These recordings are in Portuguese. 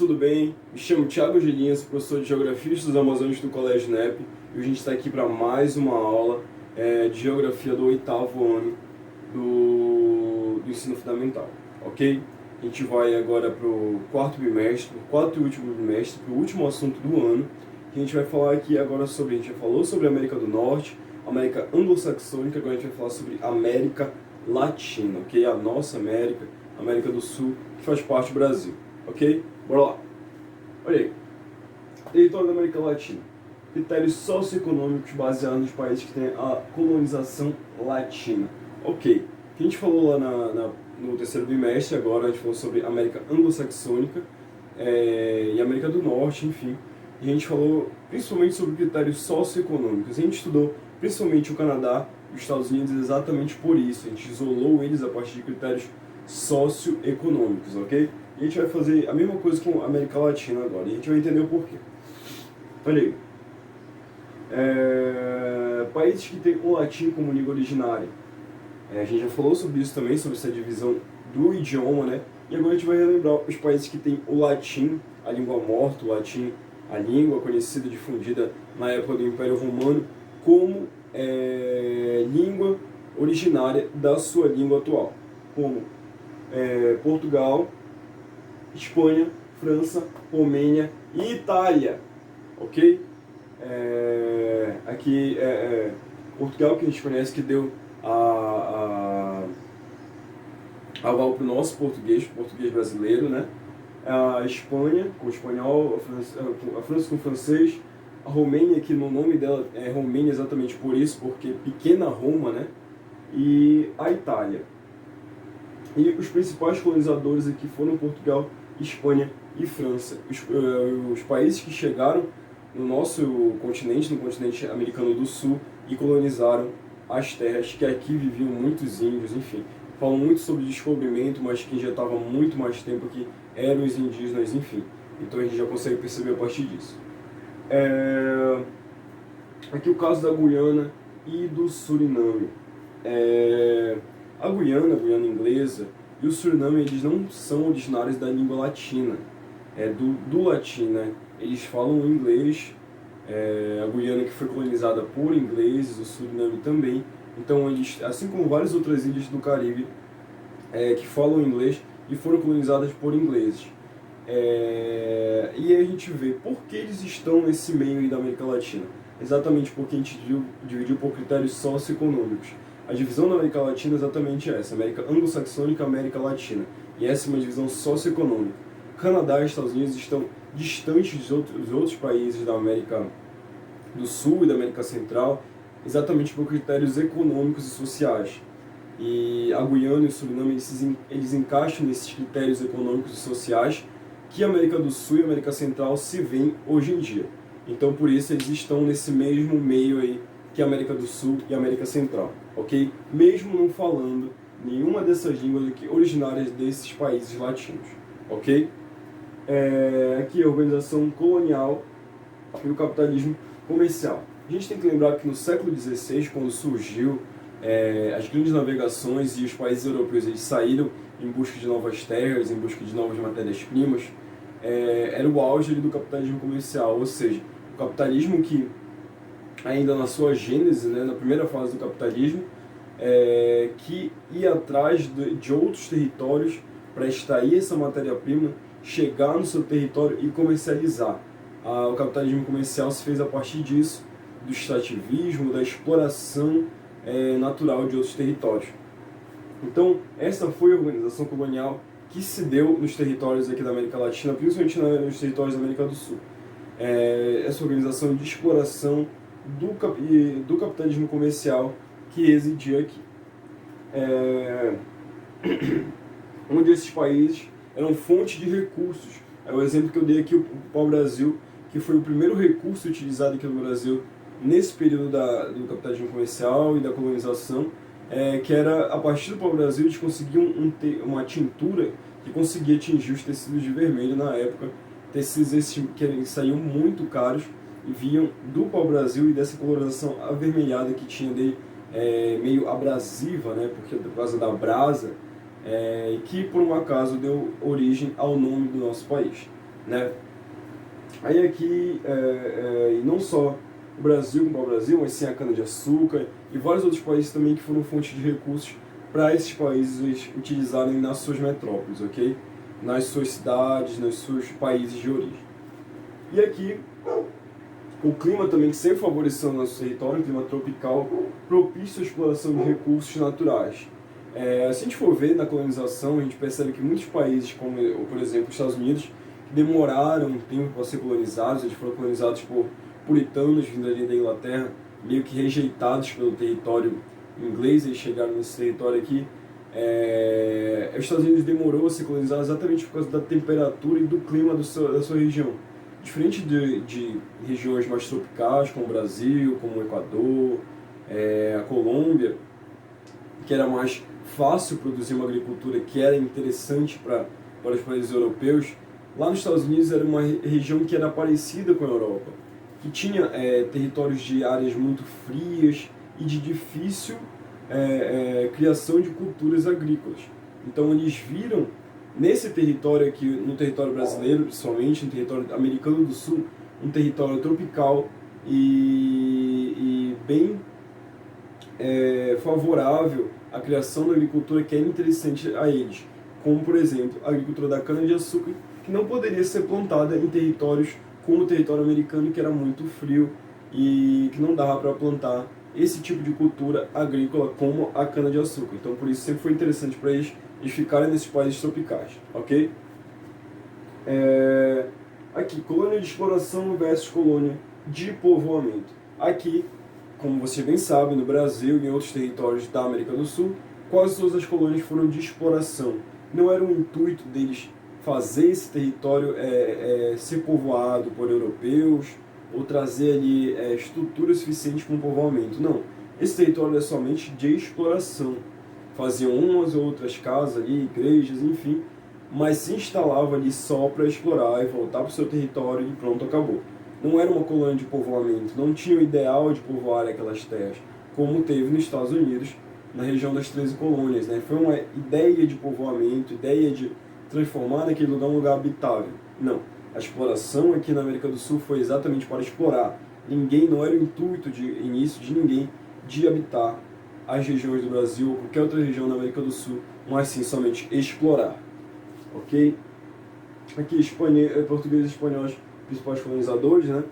tudo bem? Me chamo Thiago Gelinha, sou professor de Geografia dos Amazônios do Colégio NEP e a gente está aqui para mais uma aula de Geografia do 8º ano do Ensino Fundamental, ok? A gente vai agora para o quarto bimestre, o quarto e último bimestre, para o último assunto do ano, que a gente vai falar aqui agora sobre, a gente já falou sobre a América do Norte, América Anglo-Saxônica, agora a gente vai falar sobre América Latina, ok? A nossa América, América do Sul, que faz parte do Brasil, ok? Bora lá. Olha aí. Território da América Latina. Critérios socioeconômicos baseados nos países que têm a colonização latina. Ok. O que a gente falou lá no terceiro bimestre, agora a gente falou sobre América Anglo-Saxônica e América do Norte, enfim. E a gente falou principalmente sobre critérios socioeconômicos. A gente estudou principalmente o Canadá e os Estados Unidos exatamente por isso. A gente isolou eles a partir de critérios socioeconômicos, ok? E a gente vai fazer a mesma coisa com a América Latina agora, e a gente vai entender o porquê. Olha aí. Países que têm o latim como língua originária. A gente já falou sobre isso também, sobre essa divisão do idioma, né? E agora a gente vai relembrar os países que têm o latim, a língua morta, o latim, a língua conhecida, difundida na época do Império Romano, como língua originária da sua língua atual, como Portugal, Espanha, França, Romênia e Itália, ok? Aqui Portugal, que a gente conhece, que deu aval para o nosso português brasileiro, né? A Espanha com o espanhol, a França com o francês, a Romênia, que no nome dela é Romênia exatamente por isso, porque pequena Roma, né? E a Itália. E os principais colonizadores aqui foram Portugal, Espanha e França. Os países que chegaram no nosso continente, no continente americano do sul, e colonizaram as terras, que aqui viviam muitos índios, enfim. Falam muito sobre descobrimento, mas quem já estava muito mais tempo aqui eram os indígenas, enfim. Então a gente já consegue perceber a partir disso. Aqui o caso da Guiana e do Suriname. A Guiana inglesa, e o Suriname, eles não são originários da língua latina, do latim, né? Eles falam inglês, a Guiana que foi colonizada por ingleses, o Suriname também. Então eles, assim como várias outras ilhas do Caribe, que falam inglês e foram colonizadas por ingleses. E aí a gente vê por que eles estão nesse meio aí da América Latina. Exatamente porque a gente dividiu por critérios socioeconômicos. A divisão da América Latina é exatamente essa, América Anglo-Saxônica e América Latina. E essa é uma divisão socioeconômica. Canadá e Estados Unidos estão distantes dos outros países da América do Sul e da América Central, exatamente por critérios econômicos e sociais. E a Guiana e o Suriname, eles encaixam nesses critérios econômicos e sociais que a América do Sul e a América Central se veem hoje em dia. Então, por isso, eles estão nesse mesmo meio aí que a América do Sul e a América Central, ok? Mesmo não falando nenhuma dessas línguas aqui originárias desses países latinos, ok? Aqui a organização colonial e o capitalismo comercial. A gente tem que lembrar que no século XVI, quando surgiu as grandes navegações e os países europeus, eles saíram em busca de novas terras, em busca de novas matérias-primas, era o auge ali do capitalismo comercial, ou seja, o capitalismo que ainda na sua gênese, né, na primeira fase do capitalismo, que ia atrás de outros territórios para extrair essa matéria-prima, chegar no seu território e comercializar. O capitalismo comercial se fez a partir disso, do extrativismo, da exploração natural de outros territórios. Então, essa foi a organização colonial que se deu nos territórios aqui da América Latina, principalmente nos territórios da América do Sul. Essa organização de exploração do capitalismo comercial que residia aqui. Onde esses países eram fonte de recursos. O exemplo que eu dei aqui, o pau-brasil, que foi o primeiro recurso utilizado aqui no Brasil nesse período do capitalismo comercial e da colonização, que era, a partir do pau-brasil, eles conseguiam uma tintura que conseguia atingir os tecidos de vermelho na época, tecidos esses que saíam muito caros e vinham do pau-brasil e dessa coloração avermelhada que tinha dele, meio abrasiva, né, por causa da brasa, que por um acaso deu origem ao nome do nosso país. né? Aí aqui, e não só o Brasil como o Brasil, mas sim a cana-de-açúcar e vários outros países também que foram fonte de recursos para esses países utilizarem nas suas metrópoles, ok? Nas suas cidades, nos seus países de origem. E aqui, o clima também que sempre favoreceu o nosso território, um clima tropical, propício à exploração de recursos naturais. Se a gente for ver na colonização, a gente percebe que muitos países, como por exemplo os Estados Unidos, que demoraram um tempo para ser colonizados, eles foram colonizados por puritanos vindo ali da Inglaterra, meio que rejeitados pelo território inglês, eles chegaram nesse território aqui. Os Estados Unidos demorou a ser colonizado exatamente por causa da temperatura e do clima da sua região. Diferente de regiões mais tropicais, como o Brasil, como o Equador, a Colômbia, que era mais fácil produzir uma agricultura que era interessante para os países europeus, lá nos Estados Unidos era uma região que era parecida com a Europa, que tinha territórios de áreas muito frias e de difícil criação de culturas agrícolas. Então eles viram nesse território aqui, no território brasileiro, principalmente no território americano do sul, um território tropical e bem favorável à criação da agricultura que é interessante a eles, como por exemplo a agricultura da cana-de-açúcar, que não poderia ser plantada em territórios como o território americano, que era muito frio e que não dava para plantar esse tipo de cultura agrícola como a cana-de-açúcar. Então por isso sempre foi interessante para eles ficarem nesses países tropicais, ok? Aqui, colônia de exploração versus colônia de povoamento. Aqui, como você bem sabe, no Brasil e em outros territórios da América do Sul, quase todas as colônias foram de exploração. Não era o intuito deles fazer esse território ser povoado por europeus ou trazer ali estrutura suficiente para um povoamento. Não, esse território é somente de exploração. Faziam umas ou outras casas ali, igrejas, enfim, mas se instalava ali só para explorar e voltar para o seu território e pronto, acabou. Não era uma colônia de povoamento, não tinha o ideal de povoar aquelas terras, como teve nos Estados Unidos, na região das 13 colônias, né? Foi uma ideia de povoamento, ideia de transformar naquele lugar um lugar habitável. Não, a exploração aqui na América do Sul foi exatamente para explorar. Não era o intuito de início de ninguém de habitar as regiões do Brasil ou qualquer outra região da América do Sul, mas sim somente explorar. Ok? Aqui, portugueses e espanhóis, principais colonizadores, né?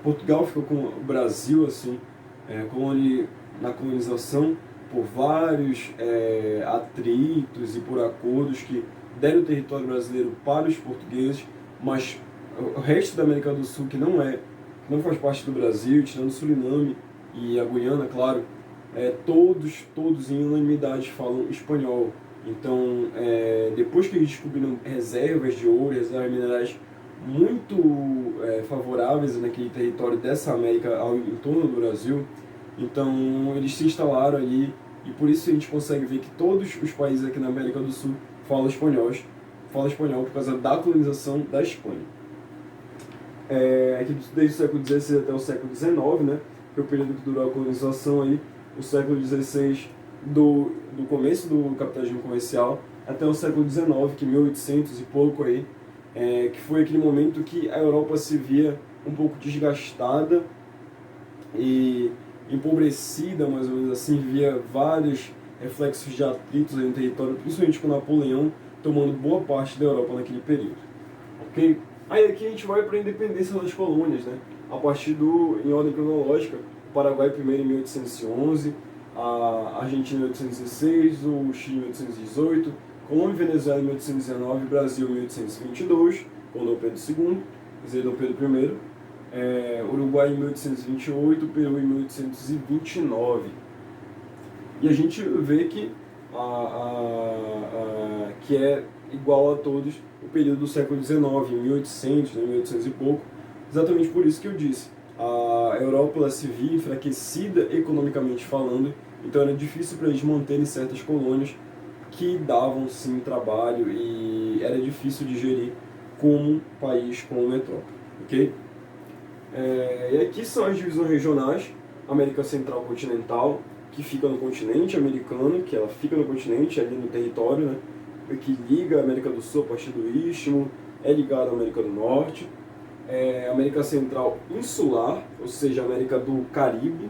Portugal ficou com o Brasil, assim, na colonização, por vários atritos e por acordos que deram o território brasileiro para os portugueses, mas o resto da América do Sul, que não faz parte do Brasil, tirando Suriname e a Guiana, claro, todos em unanimidade falam espanhol. Então, depois que eles descobriram reservas de ouro, reservas minerais muito favoráveis naquele território dessa América em torno do Brasil, então eles se instalaram ali e por isso a gente consegue ver que todos os países aqui na América do Sul falam espanhol por causa da colonização da Espanha. Aqui desde o século XVI até o século XIX, né, que é o período que durou a colonização aí, o século XVI do começo do capitalismo comercial até o século XIX, que 1800 e pouco aí, que foi aquele momento que a Europa se via um pouco desgastada e empobrecida, mais ou menos assim, via vários reflexos de atritos aí no território, principalmente com Napoleão tomando boa parte da Europa naquele período. Ok? Aí aqui a gente vai para a independência das colônias, né? A partir em ordem cronológica, o Paraguai primeiro em 1811, a Argentina em 1816, o Chile em 1818, Colômbia e Venezuela em 1819, Brasil em 1822, com Dom Pedro II, quer dizer, Dom Pedro I, Uruguai em 1828, Peru em 1829. E a gente vê que que é igual a todos o período do século XIX, em 1800, 1800 e pouco. Exatamente por isso que eu disse, a Europa ela se via enfraquecida economicamente falando, então era difícil para eles manterem certas colônias que davam sim trabalho e era difícil de gerir como país, como metrópole, ok? E aqui são as divisões regionais: América Central Continental, que fica no continente americano, que ela fica no continente, ali no território, né? que liga a América do Sul a partir do Istmo, é ligado à América do Norte, América Central insular, ou seja, América do Caribe.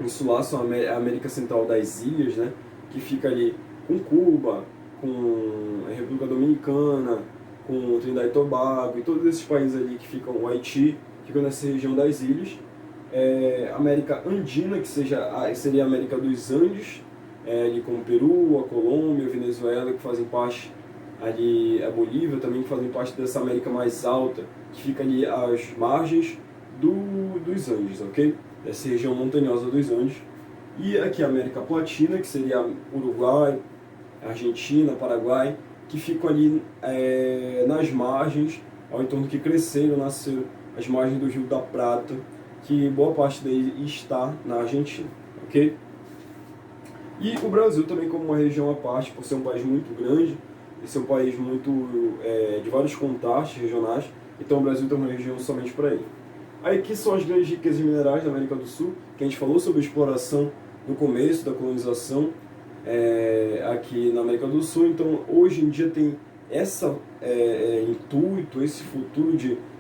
Insular são a América Central das ilhas, né, que fica ali com Cuba, com a República Dominicana, com Trinidad e Tobago, e todos esses países ali que ficam, o Haiti, ficam nessa região das ilhas. América Andina, que seria a América dos Andes, ali com o Peru, a Colômbia, a Venezuela, que fazem parte ali, a Bolívia também, que fazem parte dessa América mais alta, que fica ali às margens dos Andes, ok? Dessa região montanhosa dos Andes. E aqui a América Latina, que seria Uruguai, Argentina, Paraguai, que ficam ali nas margens, ao entorno que cresceram, nasceram as margens do Rio da Prata, que boa parte daí está na Argentina, ok? E o Brasil também como uma região à parte, por ser um país muito grande, e ser um país muito de vários contrastes regionais, então o Brasil tem uma região somente para ele. Aí aqui são as grandes riquezas minerais da América do Sul, que a gente falou sobre a exploração no começo da colonização aqui na América do Sul. Então hoje em dia tem esse intuito, esse futuro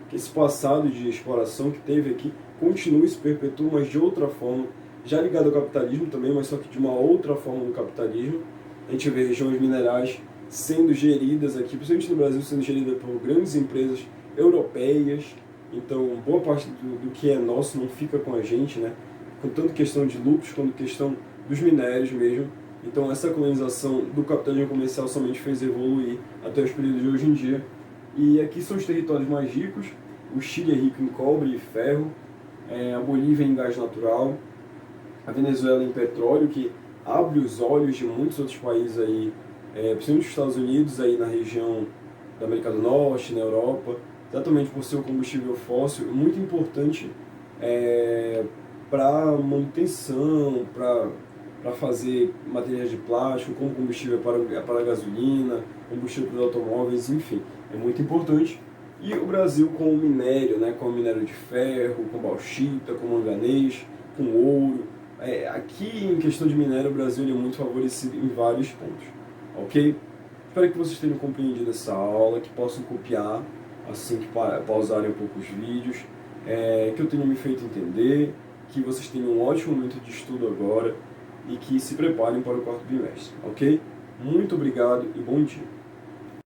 que esse passado de exploração que teve aqui continua e se perpetua, mas de outra forma, já ligado ao capitalismo também, mas só que de uma outra forma do capitalismo. A gente vê regiões minerais sendo geridas aqui, principalmente no Brasil, sendo geridas por grandes empresas europeias. Então, boa parte do que é nosso não fica com a gente, né? Com tanto questão de lucros quanto questão dos minérios mesmo. Então, essa colonização do capitalismo comercial somente fez evoluir até os períodos de hoje em dia. E aqui são os territórios mais ricos. O Chile é rico em cobre e ferro, a Bolívia em gás natural, a Venezuela em petróleo, que abre os olhos de muitos outros países aí, principalmente os Estados Unidos aí na região da América do Norte, na Europa, exatamente por ser um combustível fóssil muito importante para manutenção, para fazer materiais de plástico, como combustível para a gasolina, combustível para os automóveis, enfim, é muito importante. E o Brasil com o minério, né, com o minério de ferro, com bauxita, com manganês, com ouro. Aqui em questão de minério, o Brasil é muito favorecido em vários pontos, ok? Espero que vocês tenham compreendido essa aula, que possam copiar assim que pausarem um pouco os vídeos, que eu tenha me feito entender, que vocês tenham um ótimo momento de estudo agora e que se preparem para o quarto bimestre, ok? Muito obrigado e bom dia!